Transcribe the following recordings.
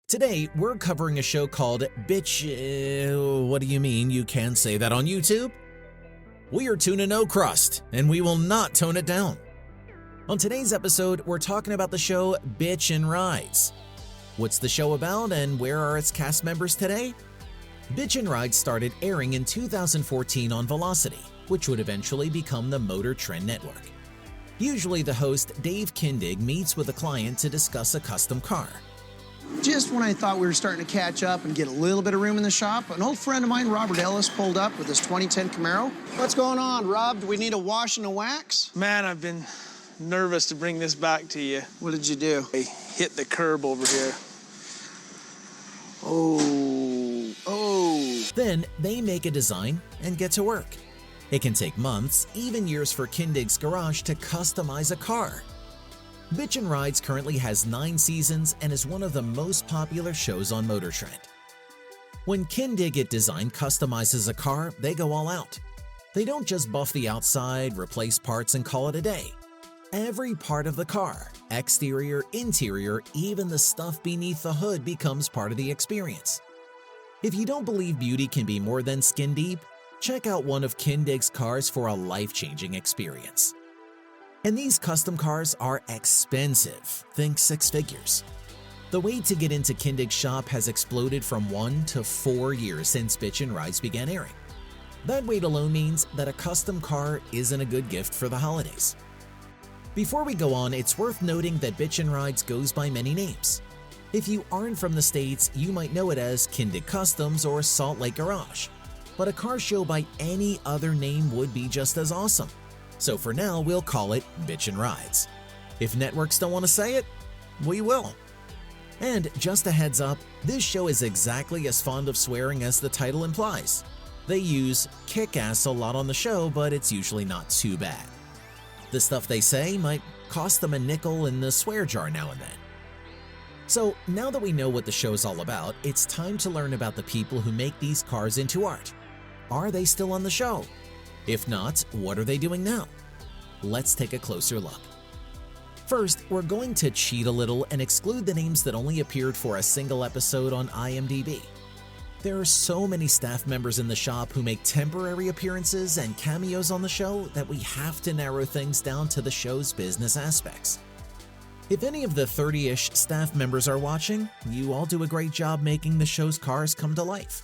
Today, we're covering a show called What do you mean you can't say that on YouTube? We are TUNANOCRUST, and we will not tone it down. On today's episode, we're talking about the show Bitchin Rides. What's the show about and where are its cast members today? Bitchin Rides started airing in 2014 on Velocity, which would eventually become the Motortrend network. Usually the host Dave Kindig meets with a client to discuss a custom car. Just when I thought we were starting to catch up and get a little bit of room in the shop, an old friend of mine, Robert Ellis, pulled up with his 2010 Camaro. What's going on, Rob? Do we need a wash and a wax? Man, I've been nervous to bring this back to you. What did you do? I hit the curb over here. Oh. Then they make a design and get to work. It can take months, even years for Kindig's garage to customize a car. Bitchin Rides currently has 9 seasons and is one of the most popular shows on Motortrend. When Kindig-It Design customizes a car, they go all out. They don't just buff the outside, replace parts, and call it a day. Every part of the car, exterior, interior, even the stuff beneath the hood becomes part of the experience. If you don't believe beauty can be more than skin deep, check out one of Kindig's cars for a life-changing experience. And these custom cars are expensive, think 6 figures. The wait to get into Kindig's shop has exploded from 1 to 4 years since Bitchin Rides began airing. That wait alone means that a custom car isn't a good gift for the holidays. Before we go on, it's worth noting that Bitchin Rides goes by many names. If you aren't from the States, you might know it as Kindig Customs or Salt Lake Garage. But a car show by any other name would be just as awesome. So for now, we'll call it Bitchin Rides. If networks don't want to say it, we will. And just a heads up, this show is exactly as fond of swearing as the title implies. They use kick-ass a lot on the show, but it's usually not too bad. The stuff they say might cost them a nickel in the swear jar now and then. So now that we know what the show's all about, it's time to learn about the people who make these cars into art. Are they still on the show? If not, what are they doing now? Let's take a closer look. First, we're going to cheat a little and exclude the names that only appeared for a single episode on IMDb. There are so many staff members in the shop who make temporary appearances and cameos on the show that we have to narrow things down to the show's business aspects. If any of the 30-ish staff members are watching, you all do a great job making the show's cars come to life.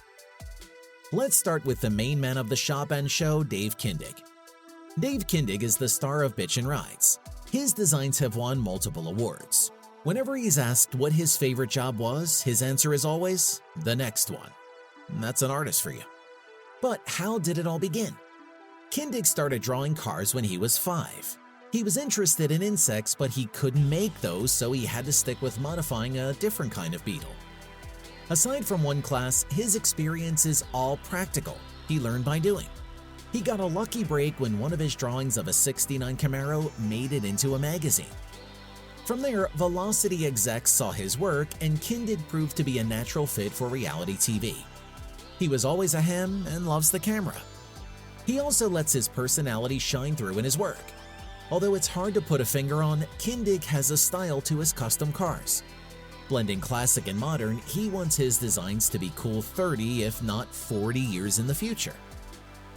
Let's start with the main man of the shop and show, Dave Kindig. Dave Kindig is the star of Bitchin Rides. His designs have won multiple awards. Whenever he's asked what his favorite job was, his answer is always, the next one. That's an artist for you. But how did it all begin? Kindig started drawing cars when he was 5. He was interested in insects, but he couldn't make those, so he had to stick with modifying a different kind of beetle. Aside from one class, his experience is all practical. He learned by doing. He got a lucky break when one of his drawings of a '69 Camaro made it into a magazine. From there, Velocity execs saw his work, and Kindig proved to be a natural fit for reality TV. He was always a ham and loves the camera. He also lets his personality shine through in his work. Although it's hard to put a finger on, Kindig has a style to his custom cars. Blending classic and modern, he wants his designs to be cool 30, if not 40 years in the future.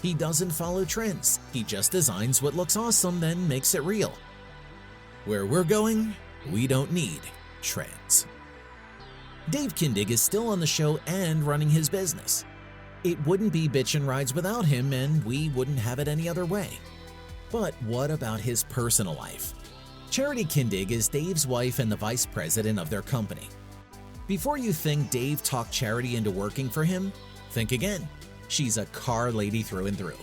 He doesn't follow trends, he just designs what looks awesome, then makes it real. Where we're going, we don't need trends. Dave Kindig is still on the show and running his business. It wouldn't be Bitchin Rides without him, and we wouldn't have it any other way. But what about his personal life? Charity Kindig is Dave's wife and the vice president of their company. Before you think Dave talked Charity into working for him, think again. She's a car lady through and through.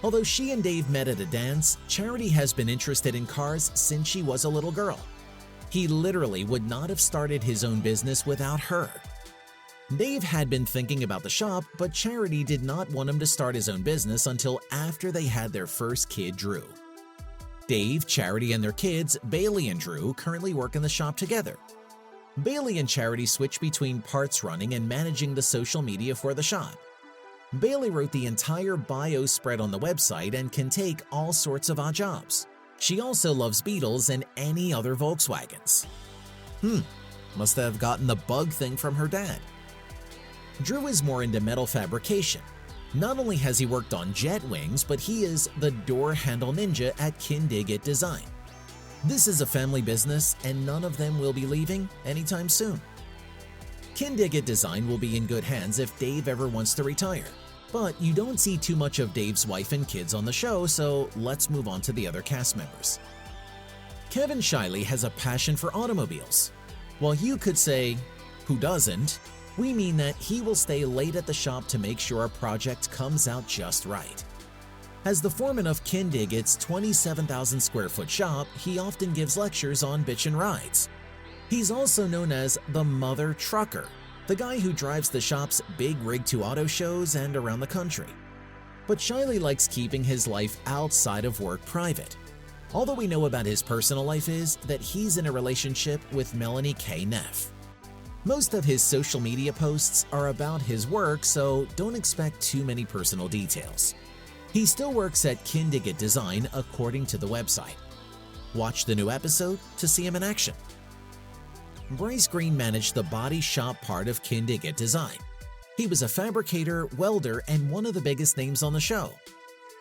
Although she and Dave met at a dance, Charity has been interested in cars since she was a little girl. He literally would not have started his own business without her. Dave had been thinking about the shop, but Charity did not want him to start his own business until after they had their first kid, Drew. Dave, Charity, and their kids, Bailey and Drew, currently work in the shop together. Bailey and Charity switch between parts running and managing the social media for the shop. Bailey wrote the entire bio spread on the website and can take all sorts of odd jobs. She also loves Beetles and any other Volkswagens. Must have gotten the bug thing from her dad. Drew is more into metal fabrication. Not only has he worked on jet wings, but he is the door handle ninja at Kindig-It Design. This is a family business, and none of them will be leaving anytime soon. Kindig-It Design will be in good hands if Dave ever wants to retire. But you don't see too much of Dave's wife and kids on the show, so let's move on to the other cast members. Kevin Schiele has a passion for automobiles. While you could say, who doesn't? We mean that he will stay late at the shop to make sure a project comes out just right. As the foreman of Kindig-It's 27,000 square foot shop, he often gives lectures on Bitchin Rides. He's also known as the Mother Trucker, the guy who drives the shop's big rig to auto shows and around the country. But Schiele likes keeping his life outside of work private. All that we know about his personal life is that he's in a relationship with Melanie K. Neff. Most of his social media posts are about his work, so don't expect too many personal details. He still works at Kindig-It Design according to the website. Watch the new episode to see him in action. Bryce Green managed the body shop part of Kindig-It Design. He was a fabricator, welder, and one of the biggest names on the show.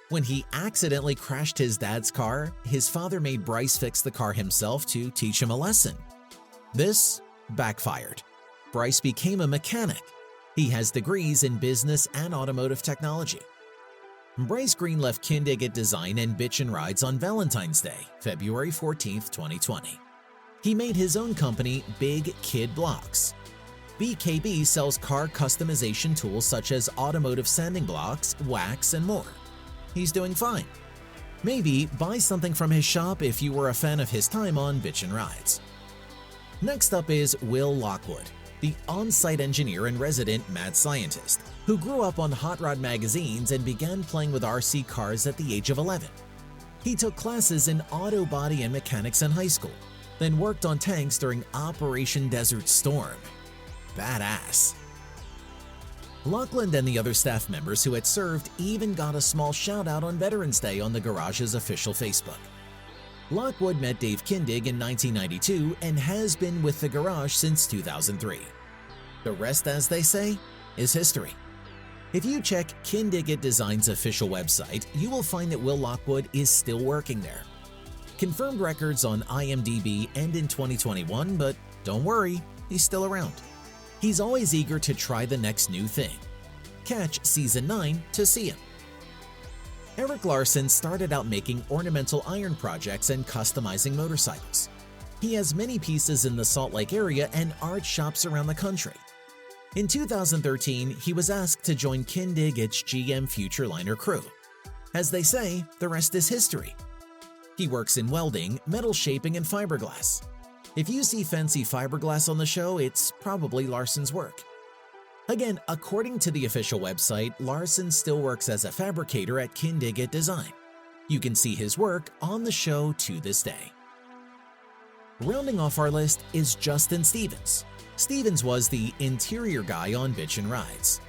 When he accidentally crashed his dad's car, his father made Bryce fix the car himself to teach him a lesson. This backfired. Bryce became a mechanic. He has degrees in business and automotive technology. Bryce Green left Kindig-It Design and Bitchin Rides on Valentine's Day, February 14, 2020. He made his own company, Big Kid Blocks. BKB sells car customization tools such as automotive sanding blocks, wax, and more. He's doing fine. Maybe buy something from his shop if you were a fan of his time on Bitchin Rides. Next up is Will Lockwood, the on-site engineer and resident mad scientist who grew up on hot rod magazines and began playing with RC cars at the age of 11. He took classes in auto body and mechanics in high school, then worked on tanks during Operation Desert Storm. Badass. Lockwood and the other staff members who had served even got a small shout-out on Veterans Day on the garage's official Facebook. Lockwood met Dave Kindig in 1992 and has been with the garage since 2003. The rest, as they say, is history. If you check Kindig-It Design's official website, you will find that Will Lockwood is still working there. Confirmed records on IMDb end in 2021, but don't worry, he's still around. He's always eager to try the next new thing. Catch Season 9 to see him. Eric Larson started out making ornamental iron projects and customizing motorcycles. He has many pieces in the Salt Lake area and art shops around the country. In 2013, he was asked to join Kindig-It's GM Futureliner crew. As they say, the rest is history. He works in welding, metal shaping, and fiberglass. If you see fancy fiberglass on the show, it's probably Larson's work. Again, according to the official website, Larson still works as a fabricator at Kindig-It Design. You can see his work on the show to this day. Rounding off our list is Justin Stevens. Stevens was the interior guy on Bitchin Rides.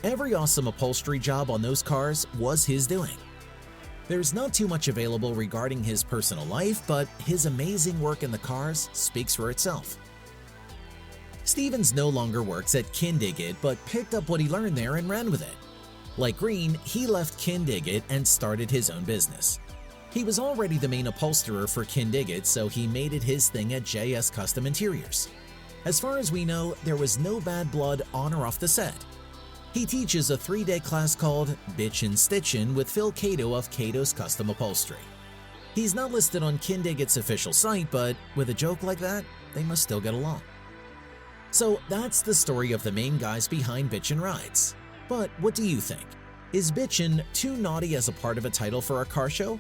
Every awesome upholstery job on those cars was his doing. There's not too much available regarding his personal life, but his amazing work in the cars speaks for itself. Stevens no longer works at Kindig-It, but picked up what he learned there and ran with it. Like Green, he left Kindig-It and started his own business. He was already the main upholsterer for Kindig-It, so he made it his thing at JS Custom Interiors. As far as we know, there was no bad blood on or off the set. He teaches a 3-day class called Bitchin' Stitchin' with Phil Cato of Cato's Custom Upholstery. He's not listed on Kindig-It's official site, but with a joke like that, they must still get along. So that's the story of the main guys behind Bitchin Rides. But what do you think? Is bitchin' too naughty as a part of a title for a car show?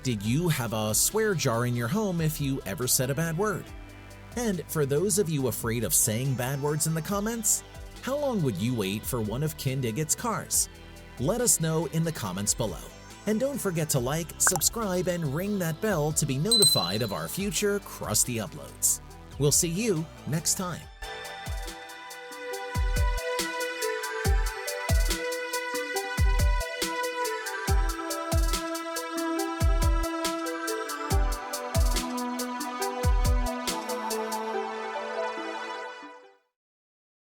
Did you have a swear jar in your home if you ever said a bad word? And for those of you afraid of saying bad words in the comments, how long would you wait for one of Kindig-It's cars? Let us know in the comments below. And don't forget to like, subscribe, and ring that bell to be notified of our future crusty uploads. We'll see you next time.